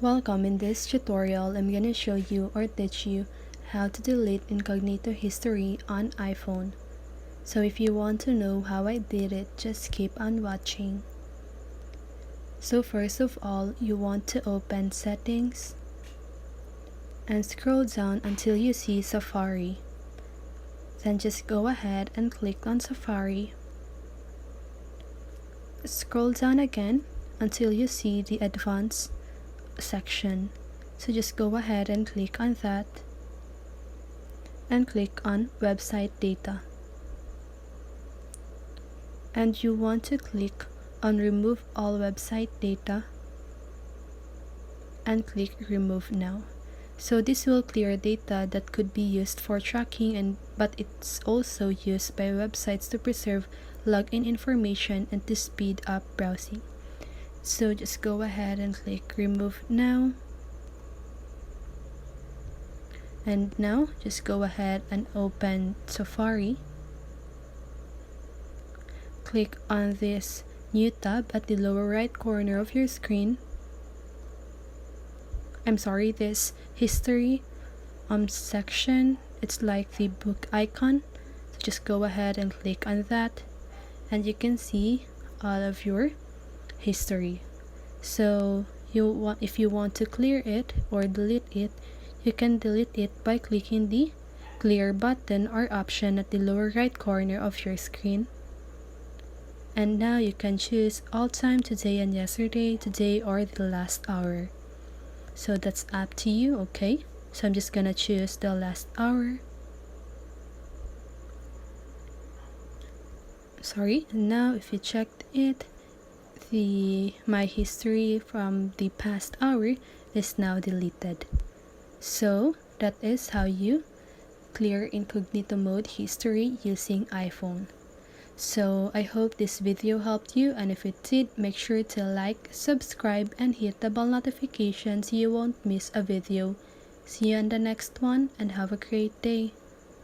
Welcome. In this tutorial, I'm gonna show you or teach you how to delete incognito history on iPhone. So if you want to know how I did it, just keep on watching. So first of all, you want to open Settings and scroll down until you see Safari. Then just go ahead and click on Safari. Scroll down again until you see the Advanced section. So just go ahead and click on that and click on Website Data. And you want to click on Remove All Website Data and click Remove Now. So this will clear data that could be used for tracking but it's also used by websites to preserve login information and to speed up browsing. So just go ahead and click Remove Now. And now just go ahead and open Safari. Click on this new tab at the lower right corner of your screen. This history section. It's like the book icon. So just go ahead and click on that and you can see all of your history. So if you want to clear it or delete it, you can delete it by clicking the clear button or option at the lower right corner of your screen. And now you can choose all time, today and yesterday, today or the last hour. So that's up to you, okay? So I'm just gonna choose the last hour. Now if you checked it, my history from the past hour is now deleted. So that is how you clear incognito mode history using iPhone. So I hope this video helped you, and if it did, make sure to like, subscribe, and hit the bell notification so you won't miss a video. See you in the next one and have a great day.